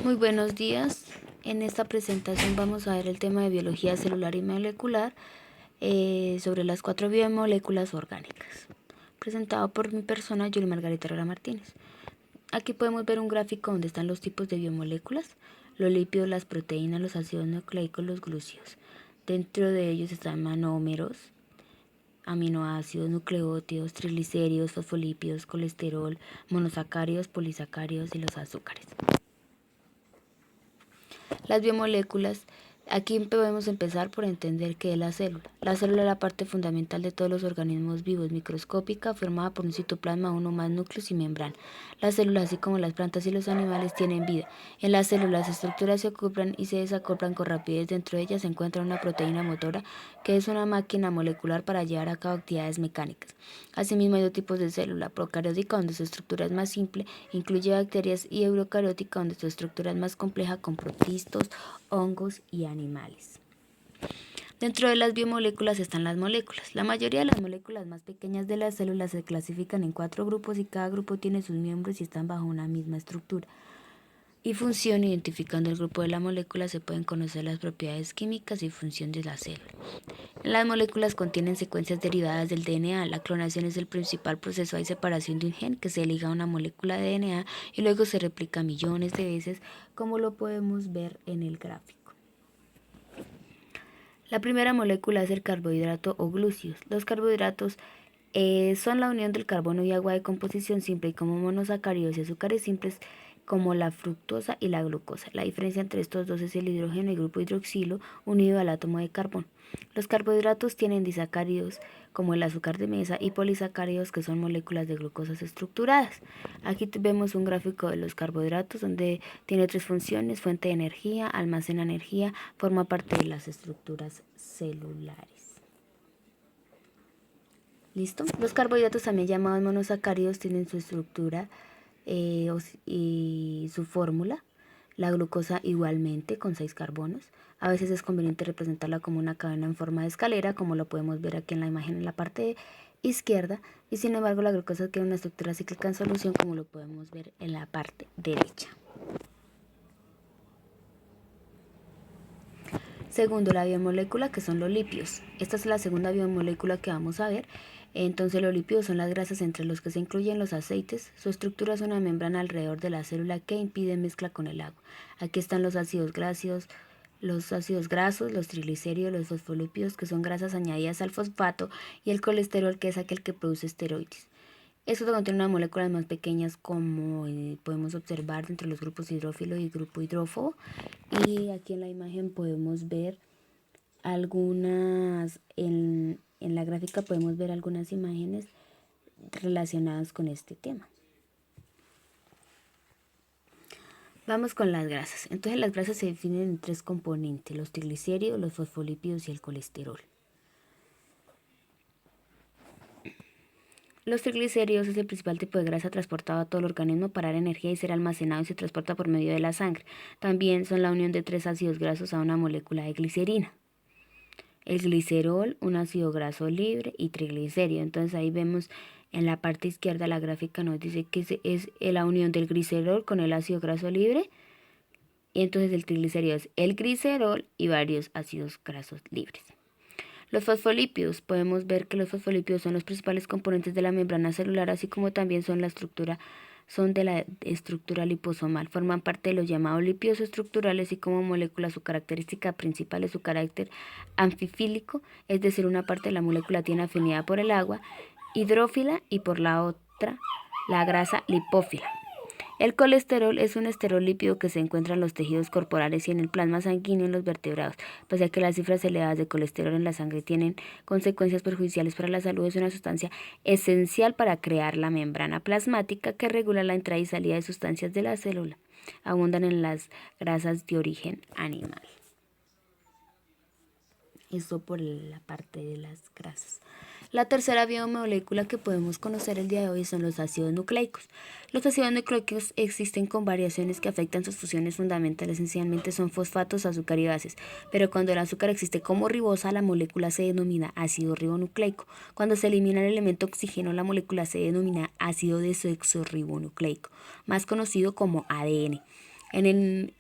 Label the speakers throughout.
Speaker 1: Muy buenos días. En esta presentación vamos a ver el tema de biología celular y molecular sobre las 4 biomoléculas orgánicas, presentado por mi persona, Julie Margarita Herrera Martínez. Aquí podemos ver un gráfico donde están los tipos de biomoléculas, los lípidos, las proteínas, los ácidos nucleicos, los glúcidos. Dentro de ellos están monómeros, aminoácidos, nucleótidos, triglicéridos, fosfolípidos, colesterol, monosacáridos, polisacáridos y los azúcares. Las biomoléculas. Aquí podemos empezar por entender qué es la célula. La célula es la parte fundamental de todos los organismos vivos, microscópica, formada por un citoplasma, uno o más núcleos y membrana. Las células, así como las plantas y los animales, tienen vida. En las células, las estructuras se acoplan y se desacoplan con rapidez. Dentro de ellas se encuentra una proteína motora, que es una máquina molecular para llevar a cabo actividades mecánicas. Asimismo, hay dos tipos de célula: procariótica, donde su estructura es más simple, incluye bacterias, y eucariótica, donde su estructura es más compleja, con protistos, hongos y animales. Dentro de las biomoléculas están las moléculas. La mayoría de las moléculas más pequeñas de las células se clasifican en 4 grupos y cada grupo tiene sus miembros y están bajo una misma estructura y función. Identificando el grupo de la molécula se pueden conocer las propiedades químicas y función de la célula. Las moléculas contienen secuencias derivadas del DNA. La clonación es el principal proceso. Hay separación de un gen que se liga a una molécula de DNA y luego se replica millones de veces, como lo podemos ver en el gráfico. La primera molécula es el carbohidrato o glúcidos. Los carbohidratos son la unión del carbono y agua de composición simple, y como monosacáridos y azúcares simples como la fructosa y la glucosa. La diferencia entre estos dos es el hidrógeno y grupo hidroxilo unido al átomo de carbono. Los carbohidratos tienen disacáridos como el azúcar de mesa y polisacáridos, que son moléculas de glucosas estructuradas. Aquí vemos un gráfico de los carbohidratos donde tiene 3 funciones: fuente de energía, almacena energía, forma parte de las estructuras celulares. ¿Listo? Los carbohidratos, también llamados monosacáridos, tienen su estructura y su fórmula. La glucosa igualmente, con 6 carbonos. A veces es conveniente representarla como una cadena en forma de escalera, como lo podemos ver aquí en la imagen en la parte izquierda, y sin embargo la glucosa tiene una estructura cíclica en solución, como lo podemos ver en la parte derecha. Segundo, la biomolécula, que son los lípidos. Esta es la segunda biomolécula que vamos a ver. Entonces, los lípidos son las grasas, entre los que se incluyen los aceites. Su estructura es una membrana alrededor de la célula que impide mezcla con el agua. Aquí están los ácidos grasos, los triglicéridos, los fosfolípidos, que son grasas añadidas al fosfato, y el colesterol, que es aquel que produce esteroides. Esto contiene unas moléculas más pequeñas, como podemos observar entre los grupos hidrófilo y grupo hidrófobo. Y aquí en la imagen podemos ver algunas, en la gráfica podemos ver algunas imágenes relacionadas con este tema. Vamos con las grasas. Entonces, las grasas se definen en 3 componentes: los triglicéridos, los fosfolípidos y el colesterol. Los triglicéridos es el principal tipo de grasa transportado a todo el organismo para dar energía y ser almacenado, y se transporta por medio de la sangre. También son la unión de 3 ácidos grasos a una molécula de glicerina. El glicerol, un ácido graso libre, y triglicérido. Entonces ahí vemos en la parte izquierda la gráfica nos dice que es la unión del glicerol con el ácido graso libre, y entonces el triglicérido es el glicerol y varios ácidos grasos libres. Los fosfolípidos, podemos ver que los fosfolípidos son los principales componentes de la membrana celular, así como también son de la estructura liposomal. Forman parte de los llamados lípidos estructurales, y como molécula su característica principal es su carácter anfifílico, es decir, una parte de la molécula tiene afinidad por el agua hidrófila y por la otra la grasa lipófila. El colesterol es un esterolípido que se encuentra en los tejidos corporales y en el plasma sanguíneo en los vertebrados. Pese a que las cifras elevadas de colesterol en la sangre tienen consecuencias perjudiciales para la salud, es una sustancia esencial para crear la membrana plasmática, que regula la entrada y salida de sustancias de la célula. Abundan en las grasas de origen animal. Eso por la parte de las grasas. La tercera biomolécula que podemos conocer el día de hoy son los ácidos nucleicos. Los ácidos nucleicos existen con variaciones que afectan sus funciones fundamentales. Esencialmente son fosfatos, azúcar y bases, pero cuando el azúcar existe como ribosa, la molécula se denomina ácido ribonucleico. Cuando se elimina el elemento oxígeno, la molécula se denomina ácido desoxirribonucleico, más conocido como ADN.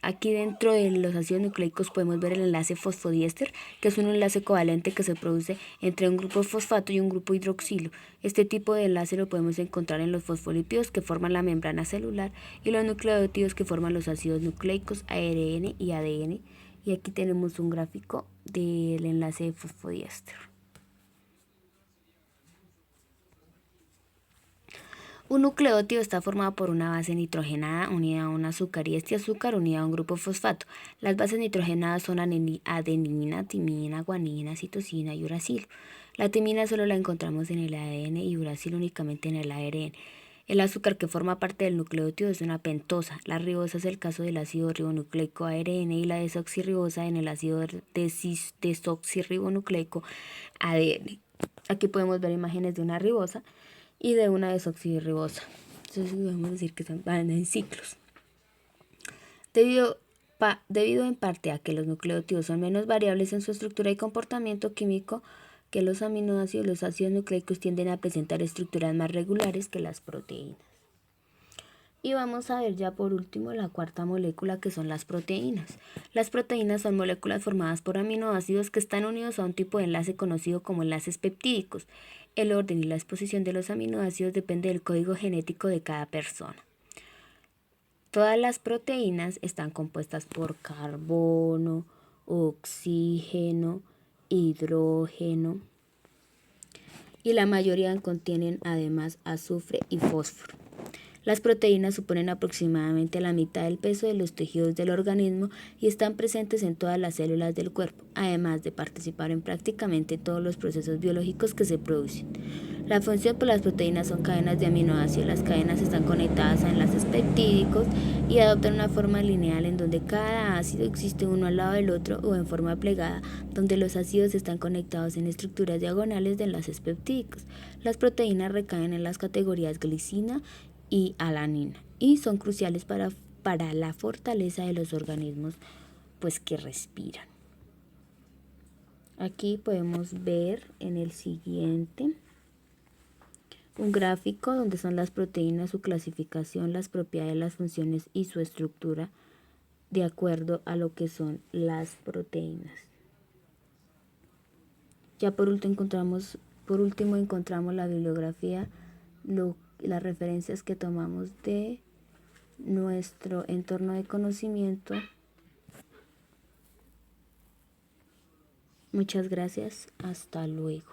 Speaker 1: Aquí dentro de los ácidos nucleicos podemos ver el enlace fosfodiéster, que es un enlace covalente que se produce entre un grupo fosfato y un grupo hidroxilo. Este tipo de enlace lo podemos encontrar en los fosfolípidos que forman la membrana celular y los nucleótidos que forman los ácidos nucleicos ARN y ADN. Y aquí tenemos un gráfico del enlace de fosfodiéster. Un nucleótido está formado por una base nitrogenada unida a un azúcar y este azúcar unido a un grupo fosfato. Las bases nitrogenadas son adenina, timina, guanina, citosina y uracilo. La timina solo la encontramos en el ADN y uracilo únicamente en el ARN. El azúcar que forma parte del nucleótido es una pentosa. La ribosa es el caso del ácido ribonucleico ARN y la desoxirribosa en el ácido desoxirribonucleico ADN. Aquí podemos ver imágenes de una ribosa y de una desoxirribosa. Entonces podemos decir que van en ciclos. Debido en parte a que los nucleótidos son menos variables en su estructura y comportamiento químico que los aminoácidos, los ácidos nucleicos tienden a presentar estructuras más regulares que las proteínas. Y vamos a ver ya por último la cuarta molécula, que son las proteínas. Las proteínas son moléculas formadas por aminoácidos que están unidos a un tipo de enlace conocido como enlaces peptídicos. El orden y la exposición de los aminoácidos depende del código genético de cada persona. Todas las proteínas están compuestas por carbono, oxígeno, hidrógeno y la mayoría contienen además azufre y fósforo. Las proteínas suponen aproximadamente la mitad del peso de los tejidos del organismo y están presentes en todas las células del cuerpo, además de participar en prácticamente todos los procesos biológicos que se producen. La función por las proteínas son cadenas de aminoácidos. Las cadenas están conectadas a enlaces peptídicos y adoptan una forma lineal en donde cada ácido existe uno al lado del otro o en forma plegada, donde los ácidos están conectados en estructuras diagonales de enlaces peptídicos. Las proteínas recaen en las categorías glicina y alanina y son cruciales para la fortaleza de los organismos que respiran. Aquí podemos ver en el siguiente un gráfico donde son las proteínas, su clasificación, las propiedades, las funciones y su estructura de acuerdo a lo que son las proteínas. Ya por último encontramos la bibliografía, las referencias que tomamos de nuestro entorno de conocimiento. Muchas gracias, hasta luego.